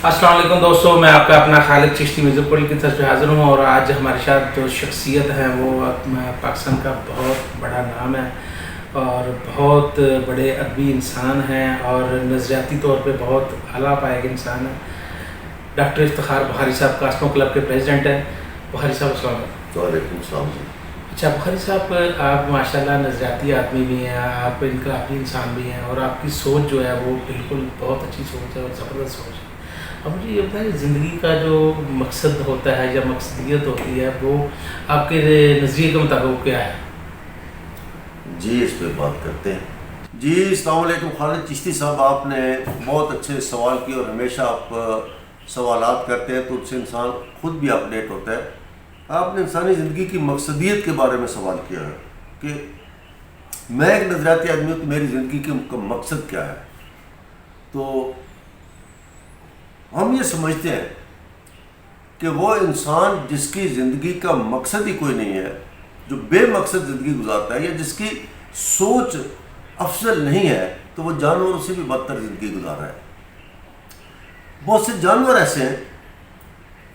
السلام علیکم دوستوں، میں آپ کا اپنا خالد چشتی میوزک پوری کی طرف سے حاضر ہوں، اور آج ہمارے ساتھ جو شخصیت ہے وہ پاکستان کا بہت بڑا نام ہے اور بہت بڑے ادبی انسان ہیں اور نظریاتی طور پہ بہت اعلیٰ پائے گئے انسان ہیں۔ ڈاکٹر افتخار بخاری صاحب کاسمو کلب کے پریزیڈنٹ ہیں۔ بخاری صاحب السلام علیکم۔ وعلیکم السلام۔ اچھا بخاری صاحب، آپ ماشاءاللہ نظریاتی آدمی بھی ہیں، آپ انقلابی انسان بھی ہیں، اور آپ کی سوچ جو ہے وہ بالکل بہت اچھی سوچ ہے اور زبردست سوچ ہے۔ اب مجھے یہ بتائیں، زندگی کا جو مقصد ہوتا ہے یا مقصدیت ہوتی ہے وہ آپ کے نظریے کے مطابق کیا ہے؟ جی اس پہ بات کرتے ہیں۔ جی السلام علیکم خالد چشتی صاحب، آپ نے بہت اچھے سوال کیے اور ہمیشہ آپ سوالات کرتے ہیں تو اس سے انسان خود بھی اپڈیٹ ہوتا ہے۔ آپ نے انسانی زندگی کی مقصدیت کے بارے میں سوال کیا ہے کہ میں ایک نظریاتی آدمی ہوں تو میری زندگی کا مقصد کیا ہے۔ تو ہم یہ سمجھتے ہیں کہ وہ انسان جس کی زندگی کا مقصد ہی کوئی نہیں ہے، جو بے مقصد زندگی گزارتا ہے یا جس کی سوچ افضل نہیں ہے، تو وہ جانوروں سے بھی بدتر زندگی گزار رہا ہے۔ بہت سے جانور ایسے ہیں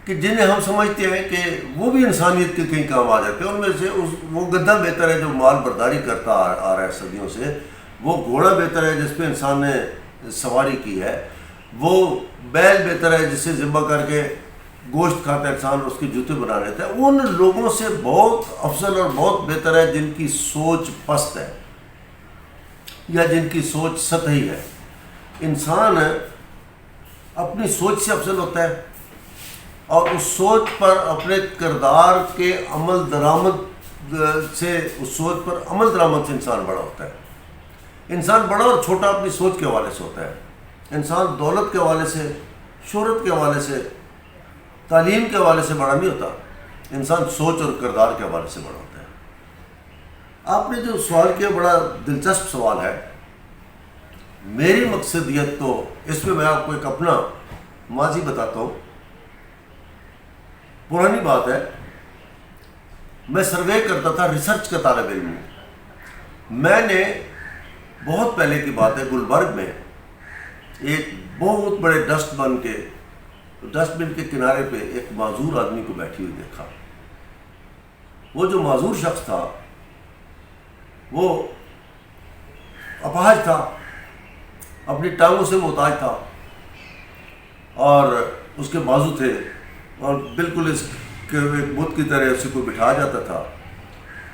کہ جنہیں ہم سمجھتے ہیں کہ وہ بھی انسانیت کے کہیں کام آ جاتے ہیں۔ ان میں سے وہ گدھا بہتر ہے جو مال برداری کرتا آ رہا ہے صدیوں سے، وہ گھوڑا بہتر ہے جس پہ انسان نے سواری کی ہے، وہ بیل بہتر ہے جسے ذبح کر کے گوشت کھاتا ہے انسان، اس کے جوتے بنا لیتا ہے۔ ان لوگوں سے بہت افضل اور بہت بہتر ہے جن کی سوچ پست ہے یا جن کی سوچ سطحی ہے۔ انسان اپنی سوچ سے افضل ہوتا ہے اور اس سوچ پر اپنے کردار کے عمل درآمد سے انسان بڑا ہوتا ہے۔ انسان بڑا اور چھوٹا اپنی سوچ کے حوالے سے ہوتا ہے۔ انسان دولت کے حوالے سے، شہرت کے حوالے سے، تعلیم کے حوالے سے بڑا نہیں ہوتا، انسان سوچ اور کردار کے حوالے سے بڑا ہوتا ہے۔ آپ نے جو سوال کیا بڑا دلچسپ سوال ہے۔ میری مقصدیت تو اس میں آپ کو ایک اپنا ماضی بتاتا ہوں۔ پرانی بات ہے، میں سروے کرتا تھا، ریسرچ کا طالب علم ہوں۔ میں نے بہت پہلے کی بات ہے، گلبرگ میں ایک بہت بڑے ڈسٹ بن کے کنارے پہ ایک معذور آدمی کو بیٹھی ہوئی دیکھا۔ وہ جو معذور شخص تھا وہ اپاہج تھا، اپنی ٹانگوں سے محتاج تھا اور اس کے بازو تھے اور بالکل اس کے ایک بت کی طرح اسے کو بٹھا جاتا تھا۔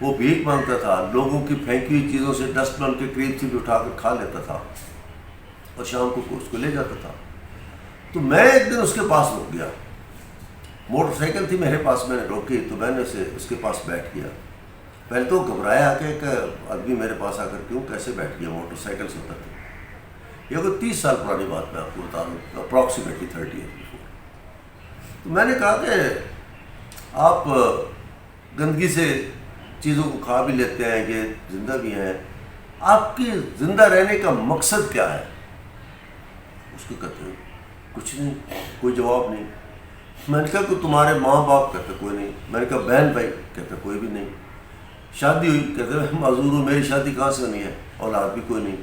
وہ بھیک مانگتا تھا، لوگوں کی پھینکی ہوئی چیزوں سے ڈسٹ بن کے قریب سے بھی اٹھا کر کھا لیتا تھا اور شام کو اس کو لے جاتا تھا۔ تو میں ایک دن اس کے پاس رک گیا، موٹر سائیکل تھی میرے پاس، میں نے روکی تو میں نے اس کے پاس بیٹھ گیا۔ پہلے تو گھبرایا کہ آدمی میرے پاس آ کر کیوں کیسے بیٹھ گیا موٹر سائیکل سے اتر کے۔ یہ کوئی 30 سال پرانی بات میں آپ کو بتا دوں، اپروکسیمیٹلی 30 ایئرس بیفور۔ تو میں نے کہا کہ آپ گندگی سے چیزوں کو کھا بھی لیتے ہیں، یہ زندہ بھی ہیں، آپ کی زندہ رہنے کا مقصد کیا ہے؟ اس کو کہتے ہیں کچھ نہیں، کوئی جواب نہیں۔ میں نے کہا کہ تمہارے ماں باپ؟ کہتے کوئی نہیں۔ میں نے کہا بہن بھائی؟ کہتے کوئی بھی نہیں۔ شادی ہوئی؟ کہتے میں معذور ہوں، میری شادی کہاں سے ہونی ہے، اولاد بھی کوئی نہیں۔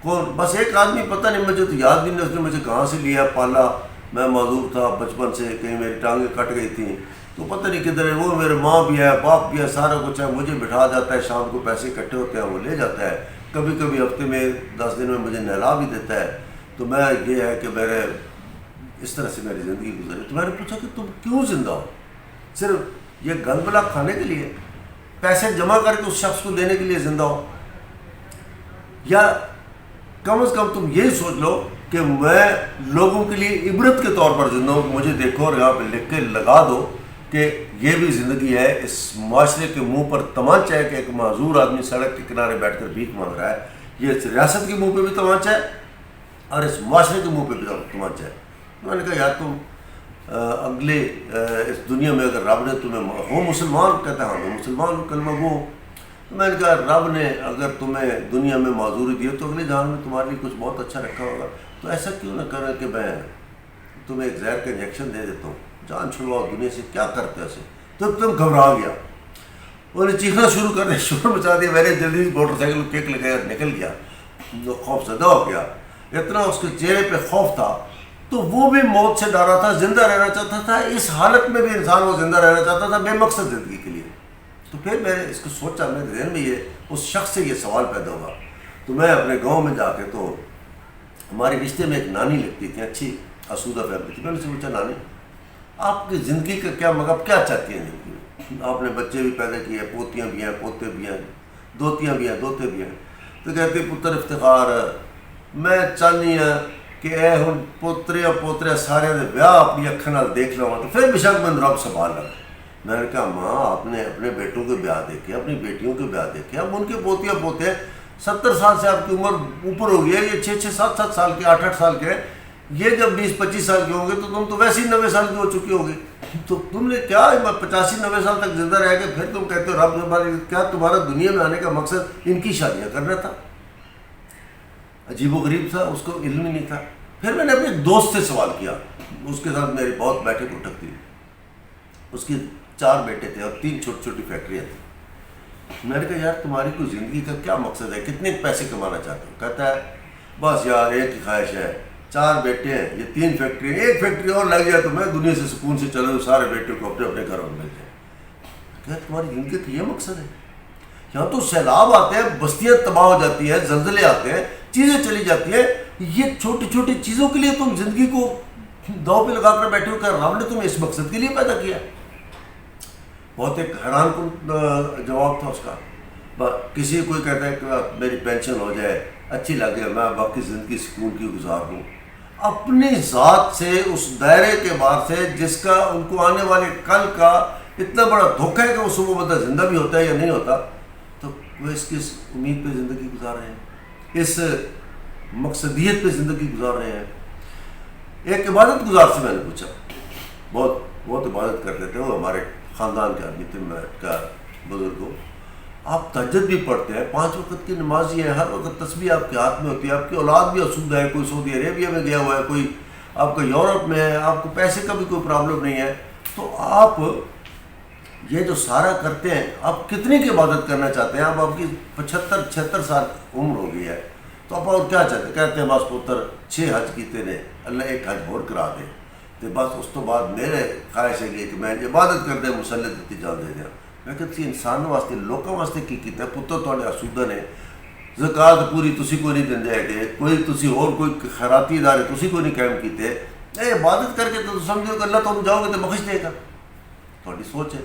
کون؟ بس ایک آدمی پتہ نہیں، مجھے تو یاد بھی نہیں اس نے مجھے کہاں سے لیا پالا، میں معذور تھا بچپن سے، کہیں میری ٹانگیں کٹ گئی تھیں تو پتہ نہیں کدھر ہے وہ، میرے ماں بھی ہے باپ بھی ہے، سارا کچھ ہے، مجھے بٹھا جاتا ہے، شام کو پیسے اکٹھے ہوتے ہیں وہ لے جاتا ہے، کبھی کبھی ہفتے میں 10 دن میں مجھے نہلا بھی دیتا ہے۔ تو میں یہ ہے کہ میرے اس طرح سے میری زندگی گزری۔ تو میں نے پوچھا کہ تم کیوں زندہ ہو؟ صرف یہ گند بلا کھانے کے لیے، پیسے جمع کر کے اس شخص کو دینے کے لیے زندہ ہو؟ یا کم از کم تم یہی سوچ لو کہ میں لوگوں کے لیے عبرت کے طور پر زندہ ہوں، مجھے دیکھو اور یہاں پہ لکھ کے لگا دو کہ یہ بھی زندگی ہے۔ اس معاشرے کے منہ پر تمانچہ ہے کہ ایک معذور آدمی سڑک کے کنارے بیٹھ کر بھیک مانگ رہا ہے، یہ اس ریاست کے منہ پہ بھی تمانچہ ہے اور اس معاشرے کے منہ پہ بھی تمانچہ ہے۔ میں نے کہا یار تم اگلے اس دنیا میں اگر رب نے تمہیں ہو مسلمان؟ کہتا ہے ہاں میں مسلمان ہوں، کلمہ گو ہوں۔ تو میں نے کہا رب نے اگر تمہیں دنیا میں معذوری دی تو اگلے جہان میں تمہارے لیے کچھ بہت اچھا رکھا ہوگا، تو ایسا کیوں نہ کریں کہ میں تمہیں ایک زہر کا انجیکشن دے دیتا ہوں، جان چھڑواؤ دنیا سے، کیا کرتے ایسے؟ تو تم گھبرا گیا، انہوں نے چیخنا شروع کر دیا، شور مچا دیا۔ میں نے جلدی موٹر سائیکل کو کک لگایا اور نکل گیا، خوف زدہ ہو گیا۔ اتنا اس کے چہرے پہ خوف تھا تو وہ بھی موت سے ڈرا تھا، زندہ رہنا چاہتا تھا. اس حالت میں بھی انسان وہ زندہ رہنا چاہتا تھا بے مقصد زندگی کے لیے. تو پھر میں نے اس کو سوچا، میرے ذہن میں یہ اس شخص سے یہ سوال پیدا ہوا. تو میں اپنے گاؤں میں جا کے، تو ہمارے رشتے میں ایک نانی لگتی تھی، اچھی آسودہ فیملی تھی. میں نے سے پوچھا، نانی آپ کی زندگی کا کیا مطلب، کیا چاہتی ہیں زندگی میں؟ آپ نے بچے بھی پیدا کیے، پوتیاں بھی ہیں، پوتے بھی ہیں، دوتیاں بھی ہیں، دوتے بھی ہیں. تو کہتے پتر افتخار میں چاہنی ہاں کہ اے ہن پوترے پوترے سارے دے بیاہ اپنی اکھاں نال دیکھ لواں، تو پھر بشک میں رب سنبھال لوں. میں نے کہا ماں آپ نے اپنے بیٹوں کے بیاہ دیکھے، اپنی بیٹیوں کے بیاہ دیکھے، اب ان کے پوتیاں پوتے 70 سال سے آپ کی عمر اوپر ہو گئی ہے، یہ 6 7 سال کے 8 سال کے، یہ جب 20 25 سال کے ہوں گے تو تم تو ویسے ہی 90 سال کی ہو چکی ہوگی. تو تم نے کیا 85 90 سال تک زندہ رہ کے پھر تم کہتے ہو رب نے، کیا تمہارا دنیا میں آنے کا مقصد ان کی شادیاں کرنا تھا؟ عجیب و غریب تھا، اس کو علم ہی نہیں تھا. پھر میں نے اپنے دوست سے سوال کیا، اس کے ساتھ میری بہت بیٹھک اٹھک تھی. اس کی 4 بیٹے تھے اور 3 چھوٹی چھوٹی فیکٹریاں تھیں. میں نے کہا یار تمہاری کوئی زندگی کا کیا مقصد ہے، کتنے پیسے کمانا چاہتے ہو؟ کہتا ہے بس یار ایک ہی خواہش ہے، 4 بیٹے ہیں، یہ 3 فیکٹری، ایک فیکٹری اور لگ جائے تو میں دنیا سے سکون سے چلے جاؤں، سارے بیٹے کو اپنے اپنے گھروں میں مل جائیں. کہ تمہاری زندگی کا یہ مقصد ہے؟ یہاں تو سیلاب آتے ہیں، بستیاں تباہ ہو جاتی ہیں، زلزلے آتے ہیں، چیزیں چلی جاتی ہیں، یہ چھوٹی چھوٹی چیزوں کے لیے تم زندگی کو دو پہ لگا کر بیٹھے ہو کہ رب نے تمہیں اس مقصد کے لیے پیدا کیا. بہت ایک حیران کن جواب تھا اس کا. کسی کوئی کہتا ہے کہ میری پینشن ہو جائے، اچھی لگے، میں باقی زندگی سکون کی گزار دوں. اپنی ذات سے، اس دائرے کے باہر سے جس کا ان کو آنے والے کل کا اتنا بڑا دھوکہ ہے کہ وہ صبح بتا زندہ بھی ہوتا ہے یا نہیں ہوتا، تو وہ اس کی امید پہ زندگی گزار رہے ہیں، اس مقصدیت پہ زندگی گزار رہے ہیں. ایک عبادت گزار سے میں نے پوچھا، بہت عبادت کرتے تھے، وہ ہمارے خاندان کے آدمی تھے، میں کا بزرگ ہو. آپ تہجد بھی پڑھتے ہیں، 5 وقت کی نمازی ہیں، ہر وقت تسبیح آپ کے ہاتھ میں ہوتی ہے، آپ کی اولاد بھی آسودہ ہے، کوئی سعودی عربیہ میں گیا ہوا ہے، کوئی آپ کا یورپ میں ہے، آپ کو پیسے کا بھی کوئی پرابلم نہیں ہے. تو آپ یہ جو سارا کرتے ہیں، آپ کتنی کی عبادت کرنا چاہتے ہیں؟ آپ کی 75 76 سال عمر ہو گئی ہے، تو آپ اور کیا چاہتے ہیں؟ کہتے ہیں بس پتر 6 حج کیتے نے، اللہ 1 حج اور کرا دے، تو بس اس تو بعد میرے خواہش ہے کہ میں عبادت کر دیں، مسلط دیتی جان دے دیں. میں کہتی انسان واسطے، لوگوں واسطے کی کیتا ہے؟ پتر تھوڑے آسودہ نے، زکات پوری تسی کو نہیں دیں دے گے، کوئی تسی اور کوئی خیراتی ادارے تسی کو نہیں قائم کیتے، اے عبادت کر کے تو سمجھو کہ اللہ تم جاؤ گے تو بخش دے گا. تھوڑی سوچ ہے.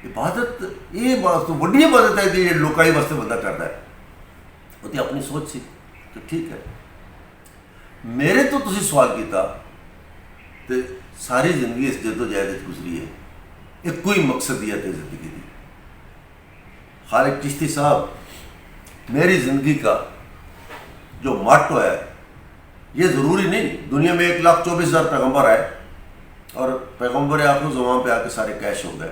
عبادت یہ بات تو بڑی عبادت ہے کہ یہ لوکائی واسطے بندہ کرتا ہے. وہ اپنی سوچ سی کہ ٹھیک ہے. میرے تو تسی سوال کیتا تو ساری زندگی اس جد و جہد گزری ہے، ایک کوئی مقصدیت ہے زندگی کی. خالق چشتی صاحب، میری زندگی کا جو ماٹو ہے، یہ ضروری نہیں دنیا میں 1,24,000 پیغمبر آئے اور پیغمبر آخر زمان پہ آ کے سارے کیش ہو گئے.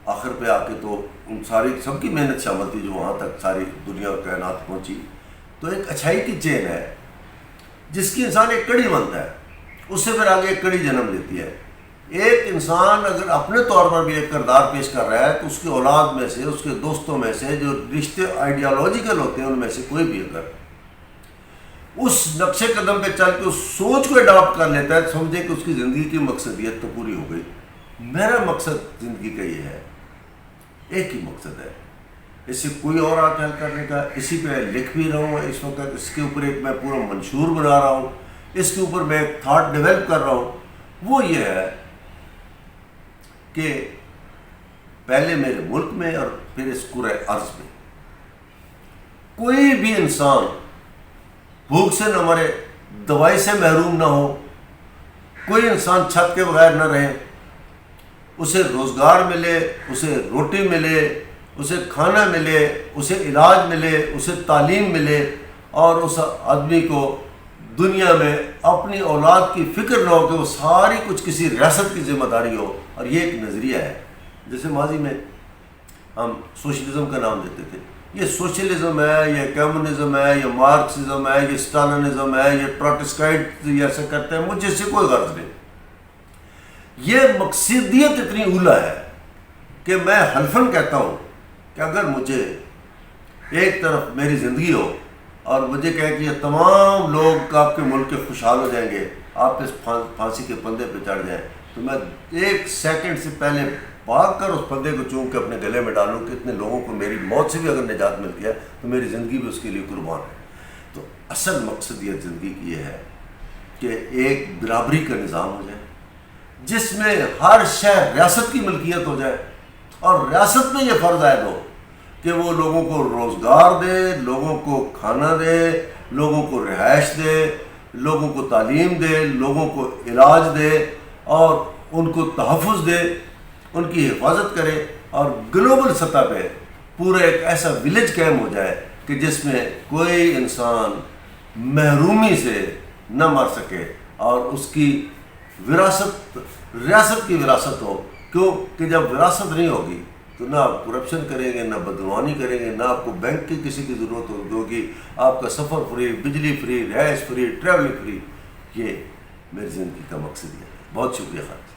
آخر پہ آ کے تو ان ساری سب کی محنت شامل تھی جو وہاں تک ساری دنیا اور کائنات پہنچی. تو ایک اچھائی کی چین ہے جس کی انسان ایک کڑی بنتا ہے، اس سے پھر آگے ایک کڑی جنم لیتی ہے. ایک انسان اگر اپنے طور پر بھی ایک کردار پیش کر رہا ہے تو اس کی اولاد میں سے، اس کے دوستوں میں سے، جو رشتے آئیڈیالوجیکل ہوتے ہیں ان میں سے کوئی بھی اگر اس نقش قدم پہ چل کے اس سوچ کو اڈاپٹ کر لیتا ہے تو سمجھے کہ اس کی زندگی کی مقصدیت تو پوری ہو گئی. میرا مقصد زندگی کا یہ ہے، ایک ہی مقصد ہے، اس سے کوئی اور آگے حل کرنے کا. اسی پہ لکھ بھی رہا ہوں اس وقت، اس کے اوپر ایک میں پورا منشور بنا رہا ہوں، اس کے اوپر میں ایک تھاٹ ڈیولپ کر رہا ہوں. وہ یہ ہے کہ پہلے میرے ملک میں اور پھر اس پورے عرض میں کوئی بھی انسان بھوک سے نہ مرے، دوائی سے محروم نہ ہو، کوئی انسان چھت کے بغیر نہ رہے، اسے روزگار ملے، اسے روٹی ملے، اسے کھانا ملے، اسے علاج ملے، اسے تعلیم ملے، اور اس آدمی کو دنیا میں اپنی اولاد کی فکر نہ ہو کہ وہ ساری کچھ کسی ریاست کی ذمہ داری ہو. اور یہ ایک نظریہ ہے. جیسے ماضی میں ہم سوشلزم کا نام دیتے تھے، یہ سوشلزم ہے، یہ کمیونزم ہے، یہ مارکسزم ہے، یہ اسٹالنزم ہے، یہ پروٹسٹانٹ ایسا کرتے ہیں. مجھے اس سے کوئی غرض نہیں. یہ مقصدیت اتنی اولا ہے کہ میں حلفاً کہتا ہوں کہ اگر مجھے ایک طرف میری زندگی ہو اور مجھے کہے کہ یہ تمام لوگ آپ کے ملک کے خوشحال ہو جائیں گے، آپ اس پھانسی کے پندے پہ چڑھ جائیں تو میں 1 سیکنڈ سے پہلے بھاگ کر اس پندے کو چوم کے اپنے گلے میں ڈالوں کہ اتنے لوگوں کو میری موت سے بھی اگر نجات ملتی ہے تو میری زندگی بھی اس کے لیے قربان ہے۔ تو اصل مقصد یہ زندگی کی یہ ہے کہ ایک برابری کا نظام ہو جائے جس میں ہر شہر ریاست کی ملکیت ہو جائے، اور ریاست میں یہ فرض عائد ہو کہ وہ لوگوں کو روزگار دے، لوگوں کو کھانا دے، لوگوں کو رہائش دے، لوگوں کو تعلیم دے، لوگوں کو علاج دے، اور ان کو تحفظ دے، ان کی حفاظت کرے، اور گلوبل سطح پہ پورا ایک ایسا ولیج قائم ہو جائے کہ جس میں کوئی انسان محرومی سے نہ مر سکے، اور اس کی وراثت ریاست کی وراثت ہو۔ کیوں کہ جب وراثت نہیں ہوگی تو نہ آپ کرپشن کریں گے، نہ بدعنوانی کریں گے، نہ آپ کو بینک کی کسی کی ضرورت ہوگی، آپ کا سفر فری، بجلی فری، رہائش فری، ٹریول فری۔ یہ میری زندگی کا مقصد ہے۔ بہت شکریہ خالد۔